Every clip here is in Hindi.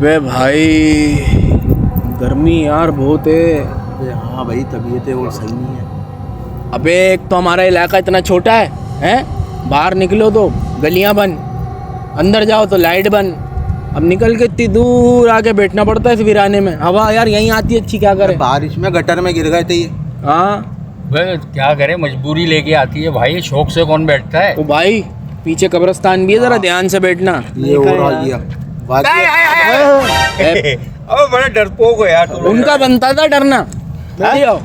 वे भाई गर्मी यार बहुत है। हाँ भाई, तबीयतें और सही नहीं है। अबे एक तो हमारा इलाका इतना छोटा है, हैं? बाहर निकलो तो गलियां बंद, अंदर जाओ तो लाइट बंद। अब निकल के इतनी दूर आके बैठना पड़ता है इस वीराने में। हवा यार यहीं आती है अच्छी, क्या करे। बारिश में गटर में गिर गए थे ये। हाँ भाई क्या करे, मजबूरी लेके आती है भाई, शौक से कौन बैठता है। ओ भाई पीछे कब्रिस्तान भी है, जरा ध्यान से बैठना। ये हो रहा है अब बड़ा डरपोक हो यार तुम। उनका बनता था डरना। नहीं आओ।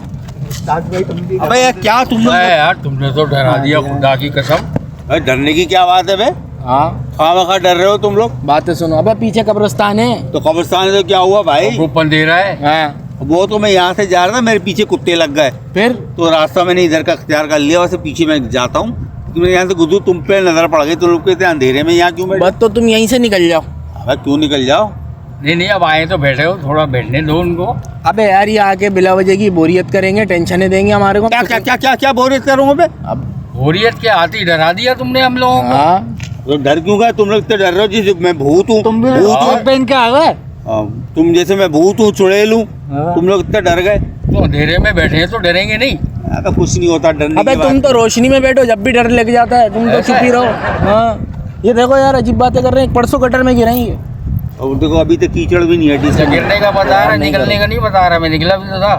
अबे यार क्या तुम लोग यार तुमने तो डरा दिया खुदा की कसम। अरे डरने की क्या बात है बे? हाँ खामखा डर रहे हो तुम लोग। बातें सुनो। अबे पीछे कब्रिस्तान है। तो कब्रिस्तान है तो क्या हुआ भाई? कूपन दे रहा है। हाँ वो तो मैं यहाँ से जा रहा था, मेरे पीछे कुत्ते लग गए, फिर तो रास्ता मैंने इधर का अख्तियार कर लिया, वैसे पीछे मैं जाता हूँ। क्योंकि मैं यहाँ से गुजरू, तुम पे नजर पड़ गई, तुम लोग कहते अंधेरे में यहाँ क्यों बैठे? बस तो तुम यहीं से निकल जाओ। अबे क्यों निकल जाओ? नहीं अब आए तो बैठे हो, थोड़ा बैठने दो उनको। अबे यार ये आके बिला वजह की बोरियत करेंगे, टेंशनें देंगे हमारे को। क्या क्या क्या क्या क्या बोरियत करूँगा बे? अब बोरियत के आती डरा दिया तुमने हम लोगों को। हाँ तो डर क्यों गए तुम लोग? इतने डर रहे हो जैसे मैं भूत हूँ। तुम भी भूत हूँ। पहन के आ गए। तुम जैसे मैं भूत हूँ, चुड़ैल हूँ। तुम लोग इतने डर गए। तो अंधेरे में बैठे हैं तो डरेंगे नहीं। अबे कुछ नहीं होता डरने अबे की बात। तुम तो रोशनी में बैठो, जब भी डर लग जाता है। तुम तो चुप ही रहो। हाँ ये देखो यार अजीब बातें कर रहे हैं। परसों गटर में गिराएंगे। और देखो अभी तक कीचड़ भी नहीं हटी। गिरने का बता रहा, निकलने का नहीं बता रहा। मैं निकला भी तो था।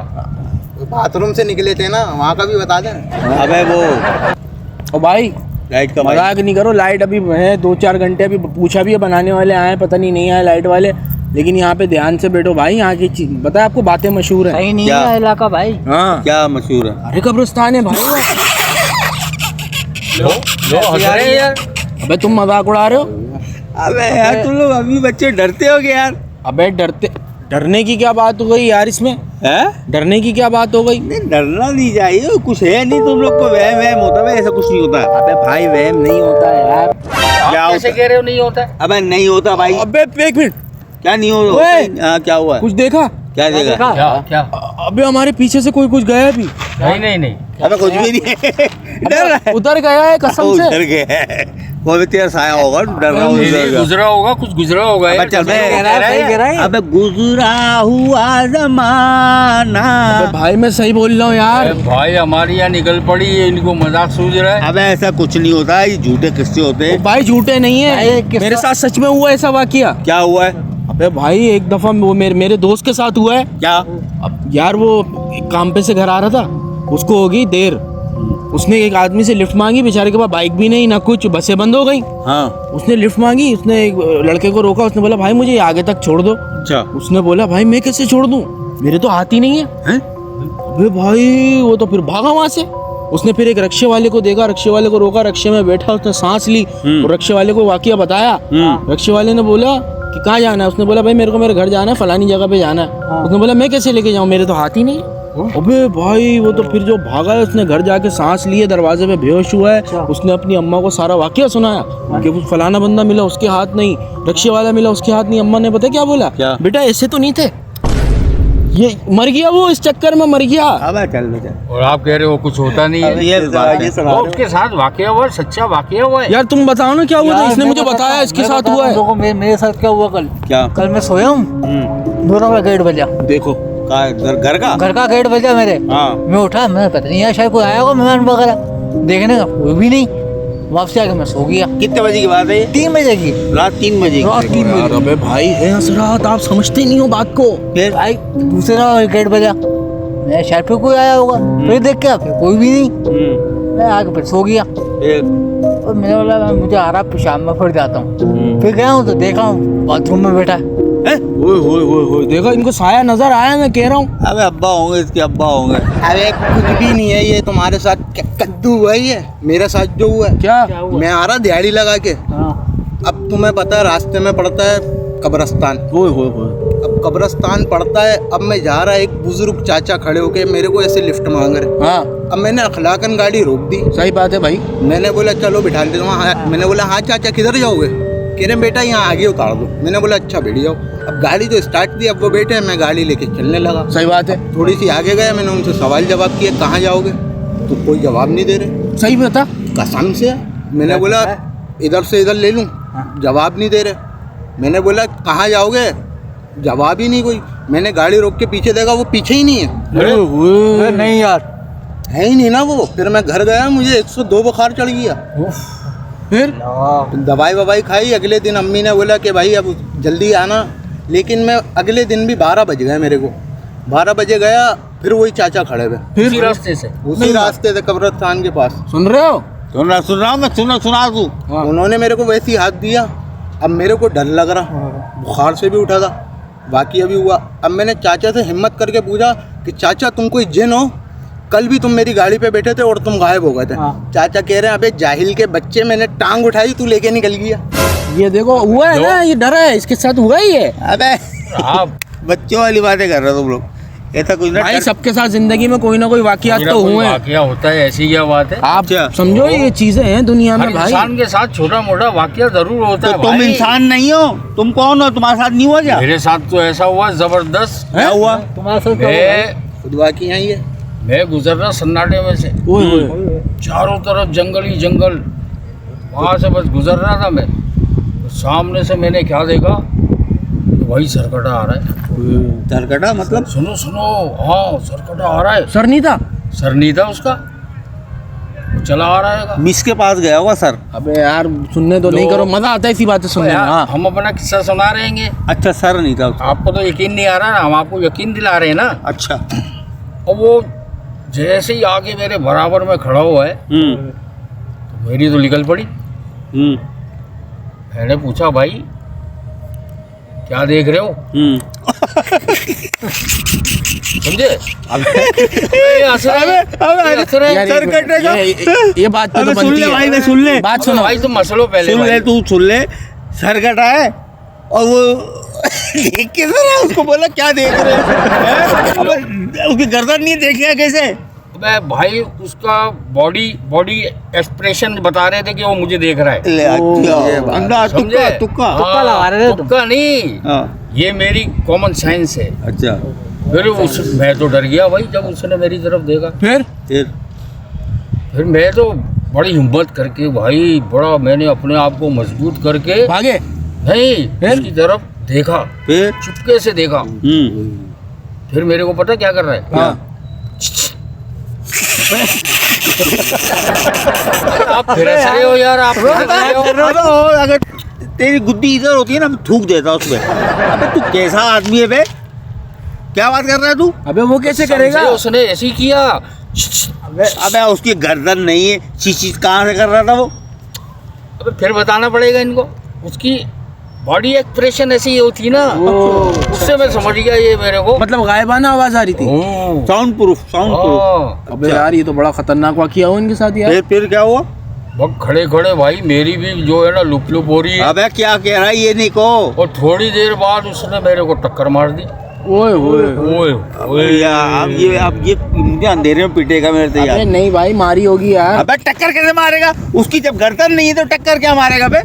बाथरूम से निकले थे ना, वहाँ का भी बता दें। अबे वो ओ भाई लाइट का मजाक नहीं करो। लाइट अभी है 2-4 घंटे, अभी पूछा भी है, बनाने वाले आए, पता नहीं आए लाइट वाले। लेकिन यहाँ पे ध्यान से बैठो भाई, यहाँ की चीज पता है आपको, बातें मशहूर है। सही नहीं क्या? है इलाका भाई। हाँ क्या मशहूर है? अरे कब्रिस्तान है भाई वो। लो हंस रहे हैं यार। अबे तुम मजाक उड़ा रहे हो। अबे यार तुम लोग अभी बच्चे डरते हो क्या यार? अबे डरने की क्या बात हो गई यार इसमें? हैं? डरने की क्या बात हो गई? नहीं डरना नहीं चाहिए, कुछ है नहीं। तुम लोग को वहम वहम होता है, ऐसा कुछ नहीं होता। अबे भाई वहम नहीं होता है यार। क्या आप कैसे होता? कह रहे हो नहीं होता है? अबे नहीं होता भाई। अबे एक मिनट, क्या नहीं ओए! होता? क्या हुआ? कुछ देखा? क्या देगा? क्या क्या? अबे हमारे पीछे से कोई कुछ गया है अभी। नहीं अबे कुछ भी नहीं है। डर रहा है। उधर गया है कसम से। उधर गए कोई भी तेरा साया होगा, डर रहा हूँ। नहीं, गुजरा होगा, कुछ गुजरा होगा यार। चल बे। सही कह रहा है। अबे गुजरा हुआ जमाना। अबे भाई मैं सही बोल रहा हूँ यार। अरे भाई हमारी यहाँ निकल पड़ी है, इनको मजाक सूझ रहा है। अबे ऐसा कुछ नहीं होता, ये झूठे किस्से होते ओ हैं। भाई झूठे नहीं भाई, है, एक किस्सा- मेरे साथ सच में हुआ ऐसा वाकया। क्या हुआ है? अबे भाई एक दफा वो मेरे दोस्त के साथ हुआ है। क्या? अब यार वो एक काम पे से घर आ रहा था, उसको हो गई देर। उसने एक आदमी से लिफ्ट मांगी, बेचारे के पास बाइक भी नहीं ना कुछ, बसें बंद हो गई। हाँ उसने लिफ्ट मांगी, उसने एक लड़के को रोका, उसने बोला भाई मुझे ये आगे तक छोड़ दो। अच्छा। उसने बोला भाई मैं कैसे छोड़ दूं, मेरे तो हाथ ही नहीं है। हैं? अबे भाई वो तो फिर भागा वहां से। उसने फिर एक रक्शे वाले को देखा, रक्शे वाले को रोका, रक्शे में बैठा, उसने सांस ली और रक्शे वाले को वाकया बताया। रक्शे वाले ने बोला कि कहाँ जाना है? उसने बोला भाई मेरे को मेरे घर जाना है, फलानी जगह पे जाना है। उसने बोला मैं कैसे लेके जाऊँ, मेरे तो हाथ ही नहीं है। अबे भाई वो तो फिर जो भागा है, उसने घर जाके सांस लिए, दरवाजे पे बेहोश हुआ है। उसने अपनी अम्मा को सारा वाकया सुनाया कि वो फलाना बंदा मिला, उसके हाथ नहीं, रक्शे वाला मिला, उसके हाथ नहीं। अम्मा ने पता क्या बोला? क्या? बेटा ऐसे तो नहीं थे, ये मर गया, वो इस चक्कर में मर गया। अबे चल बेटा। और आप कह रहे हो कुछ होता नहीं है। ये बात है। वो उसके साथ वाकया हुआ, सच्चा वाकया हुआ है। यार तुम बताओ ना क्या हुआ था? यार, इसने मैं मुझे बताता बताया हूँ, इसके मैं साथ बताता हुआ हूँ है। तुमको, मेरे साथ क्या हुआ कल। क्या? कल मैं सोया हूँ, दोनों का गेट बजा, देखो घर का? घर का गेट बजा मेरे। हाँ। मैं उठा, मैं पता नहीं यार शायद कोई आया होगा मेहमान वगैरह, देखने का कोई भी नहीं। वापसी आके मैं सो गया। कितने बजे की बात है ये? 3 बजे की। रात 3 बजे रात की। 3 यार बजे। अबे भाई है हसरत, आप समझते नहीं हो बात को। फिर भाई दूसरा गेट बजा, मैं शायद फिर कोई आया होगा, फिर देख के फिर कोई भी नहीं। मैं आके फिर सो गया फिर और मैंने बोला मैं मुझे आ रहा शाम में फिर जाता हूँ। फिर गया हूँ तो देखा हूँ बाथरूम में बैठा है। ओए देखो इनको साया नजर आया, मैं कह रहा हूँ। अबे अब्बा होंगे, इसके अब्बा होंगे। अरे कुछ भी नहीं है, ये तुम्हारे साथ कद्दू हुआ ही है। मेरे साथ जो हुआ है, क्या? मैं आ रहा दिहाड़ी लगा के। हाँ। अब तुम्हें पता है रास्ते में पड़ता है कब्रिस्तान। ओए अब कब्रिस्तान पड़ता है, अब मैं जा रहा, एक बुजुर्ग चाचा खड़े होके मेरे को ऐसे लिफ्ट मांग रहे। हाँ अब मैंने अखलाकन गाड़ी रोक दी। सही बात है भाई। मैंने बोला चलो बिठा लेता हूँ। मैंने बोला हाँ चाचा किधर जाओगे? कह रहे बेटा यहाँ आगे उतार दो। मैंने बोला अच्छा बैठ जाओ। अब गाड़ी तो स्टार्ट दी, अब वो बैठे हैं, मैं गाड़ी लेके चलने लगा। सही बात है। थोड़ी सी आगे गया, मैंने उनसे सवाल जवाब किया कहाँ जाओगे, तो कोई जवाब नहीं दे रहे। सही बता। कसम से मैंने बोला इधर से इधर ले लूँ, जवाब नहीं दे रहे। मैंने बोला कहाँ जाओगे, जवाब ही नहीं कोई। मैंने गाड़ी रोक के पीछे देखा, वो पीछे ही नहीं है, अरे नहीं यार, है ही नहीं ना वो। फिर मैं घर गया, मुझे 102 बुखार चढ़ गया। फिर दवाई ववाई खाई। अगले दिन अम्मी ने बोला कि भाई अब जल्दी आना, लेकिन मैं अगले दिन भी 12 बज गए मेरे को। 12 बजे गया, फिर वही चाचा खड़े हुए उसी रास्ते से। उसी रास्ते से कब्रिस्तान के पास। सुन रहे हो? सुन रहा हूँ मैं, सुना तू। उन्होंने मेरे को वैसे ही हाथ दिया। अब मेरे को डर लग रहा, बुखार से भी उठा था, बाकी अभी हुआ। अब मैंने चाचा से हिम्मत करके पूछा कि चाचा तुम कोई जिन हो? कल भी तुम मेरी गाड़ी पे बैठे थे और तुम गायब हो गए थे। चाचा कह रहे हैं अबे जाहिल के बच्चे, मैंने टांग उठाई, तू लेके निकल गया। ये देखो हुआ है ना, ये डर है, इसके साथ हुआ ही है। अबे आप बच्चों वाली बातें कर रहे हो तुम लोग। ऐसा कुछ ना भाई सबके साथ जिंदगी में कोई ना कोई वाकयात तो हुए हैं। वाकया होता है, ऐसी क्या बात है। आप अच्छा। समझो ये चीजें हैं दुनिया हर में भाई। इंसान के साथ छोटा मोटा वाकया जरूर होता तो है तुम भाई। इंसान नहीं हो, तुम कौन हो? तुम्हारे साथ नहीं हुआ क्या? मेरे साथ तो ऐसा हुआ जबरदस्त। क्या हुआ? तुम्हारे साथ क्या हुआ? मैं खुद वाकई है ये। मैं गुजर रहा सन्नाटे में से, ओए ओए। चारों तरफ जंगल ही जंगल, वहाँ से बस गुजर रहा था मैं। तो सामने से मैंने क्या देखा, वही सरकटा आ रहा है। सरकटा मतलब? सुनो सुनो, हाँ सरकटा आ रहा है। सर नहीं था? सर नहीं था उसका, वो चला आ रहा है। मिस के पास गया होगा सर। अबे यार सुनने तो नहीं करो, मजा आता है इसी बातें सुनने में। यार, हाँ हम अपना किस्सा सुना रहेंगे, अच्छा सर नहीं था उसका। आपको तो यकीन नहीं आ रहा ना, हम आपको यकीन दिला रहे हैं ना। अच्छा। और वो जैसे ही आगे मेरे बराबर में खड़ा हुआ है, तो मेरी तो निकल पड़ी। मैंने पूछा भाई क्या देख रहे हो, समझे? ये हंस रहे हैं, ये हंस रहे हैं। यार, सर कटेगा। ये बात पे तो अबे सुन बनती ले है। भाई, मैं सुन ले। बात सुनो भाई तुम मसलो पहले सुन ले, भाई। तू सुन ले। सरकटा है और वो देख के जरा उसको बोला क्या देख रहे हैं? अबे उसकी गर्दन नहीं देखिए कैसे? मैं भाई उसका बॉडी एक्सप्रेशन बता रहे थे कि वो मुझे देख रहा है। ले अच्छा, अंदाज समझे? तुक्का। हाँ, लगा रहे थे तुम। तुक्का नहीं, हाँ, ये मेरी कॉमन सेंस है। अच्छा। मैं तो डर गया भाई जब उसने मेरी तरफ देखा। फिर मैं तो बड़ी हिम्मत करके भाई, बड़ा मैंने अपने आप को मजबूत करके भागे। नहीं उसकी तरफ देखा, फिर चुपके से देखा। फिर मेरे को पता क्या कर रहा है, हाँ। आप फिर हंस रहे हो यार, आप फिर हंस रहे हो। अबे अगर तेरी गुद्दी इधर होती है ना, मैं थूक देता उसमें। अबे तू कैसा आदमी है बे? क्या बात कर रहा है तू? अबे वो कैसे करेगा? समझे? उसने ऐसे ही किया। अबे उसकी गर्दन नहीं है, चीज कहाँ से कर रहा था वो? अबे फिर बताना पड़ेगा इनको। उसकी बॉडी एक्सप्रेशन ऐसी होती ना, उससे मैं समझ गया ये मेरे को। मतलब गायबाना आवाज आ रही थी। Sound proof, sound proof. हाँ, अबे यार ये तो बड़ा खतरनाक वाकया हुआ इनके साथ यार। फिर क्या हुआ? बहुत खड़े खड़े भाई मेरी भी जो है ना लुप लुप हो रही है। अबे क्या कह रहा है ये नहीं को? और थोड़ी देर बाद उसने मेरे को टक्कर मार दी। ओए ओए। ओए यार अब ये मुझे अंधेरे में पीटेगा मेरे से अबे यार। नहीं भाई, मारी होगी यार। अबे टक्कर कैसे मारेगा? उसकी जब गर्दन नहीं है तो टक्कर क्या मारेगा बे?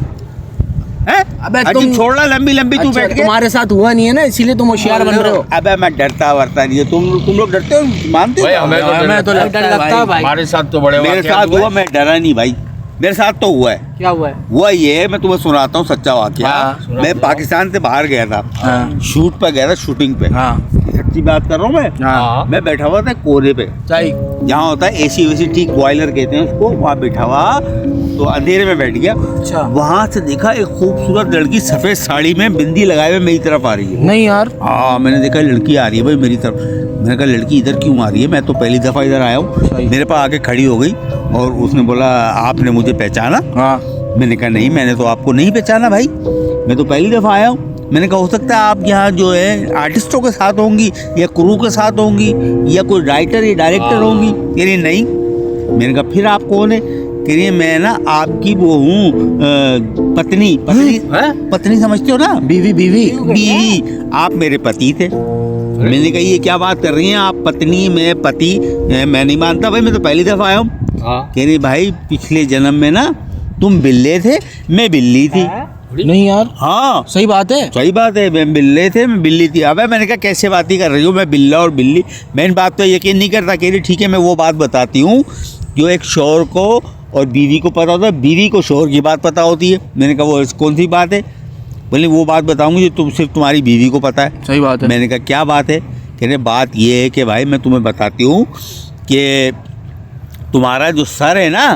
हैं? अबे अजी तुम छोड़ ला, लंबी लंबी तू अच्छा, बैठ के। तुम्हारे साथ हुआ नहीं है ना, इसीलिए तुम होशियार बन रहे हो। अबे मैं डरता वरता नहीं है। तुम लोग डरते हो, मानते हो? भाई हमें तो हमें तो लगता है भाई। हमारे साथ तो बड़े मेरे वाकया साथ हुए। हुआ, मैं डरा नहीं भाई। मेरे साथ तो हुआ है। क्या हुआ है? हुआ ये है, मैं तुम्हें सुनाता हूँ सच्चा वाकया। हाँ, सुनाओ, मैं सुनाओ। पाकिस्तान से बाहर गया था, हाँ। शूट पर गया था, शूटिंग पे। हाँ सच्ची बात कर रहा हूँ मैं। हाँ मैं बैठा हुआ था कोने पे, सही। जहाँ होता है एसी वेसी, ठीक बॉयलर कहते हैं उसको। वहाँ बैठा हुआ तो अंधेरे में बैठ गया। अच्छा। वहाँ से देखा एक खूबसूरत लड़की सफेद साड़ी में बिंदी लगाए हुए मेरी तरफ आ रही है। नहीं यार। हाँ, मैंने देखा लड़की आ रही है भाई मेरी तरफ। मैंने कहा लड़की इधर क्यों आ रही है? मैं तो पहली दफ़ा इधर आया हूँ। सही। मेरे पास आके खड़ी हो गई और उसने बोला आपने मुझे पहचाना? हाँ। मैंने कहा नहीं, मैंने तो आपको नहीं पहचाना भाई, मैं तो पहली दफ़ा आया हूँ। मैंने कहा हो सकता है आप यहाँ जो है आर्टिस्टों के साथ होंगी या क्रू के साथ होंगी या कोई राइटर या डायरेक्टर होंगी। कह रही नहीं। मैंने कहा फिर आप कौन है? कह रही है मैं ना आपकी वो हूँ पत्नी। पत्नी समझते हो ना? बीवी बीवी। बीवी। आप मेरे पति थे। मैंने कहा ये क्या बात कर रही हैं आप? पत्नी मैं पति, मैं नहीं मानता भाई, मैं तो पहली दफ़ा आया हूँ। कह रही भाई पिछले जन्म में ना तुम बिल्ले थे, मैं बिल्ली थी। नहीं यार। हाँ सही बात है। सही बात है, मैं बिल्ले थे, मैं बिल्ली थी। अबे मैंने कहा कैसे बात ही कर रही हूँ, मैं बिल्ला और बिल्ली? मैं इन बात तो यकीन नहीं करता। कह रही ठीक है मैं वो बात बताती हूँ जो एक शौहर को और बीवी को पता होता है, बीवी को शौहर की बात पता होती है। मैंने कहा वो कौन सी बात है? बोले वो बात बताऊंगी जो तुम सिर्फ तुम्हारी बीवी को पता है। सही बात है। मैंने कहा क्या बात है? कह रहे बात ये है कि भाई मैं तुम्हें बताती हूँ कि तुम्हारा जो सर है ना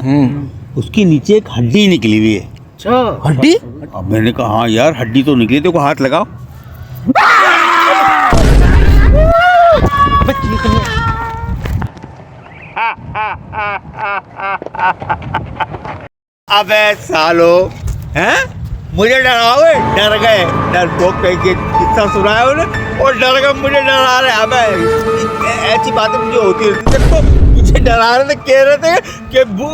उसके नीचे एक हड्डी निकली हुई है। अच्छा हड्डी? अब मैंने कहा हाँ यार हड्डी तो निकली, तो को हाथ लगाओ। अबे सालो हैं मुझे डराओगे? डर गए, डर भोग पे के किस्सा सुनाया उन्हें और डर गए, मुझे डरा रहे। अबे ऐसी बातें मुझे होती रहती है। तो मुझे डरा रहे थे, कह रहे थे कि वो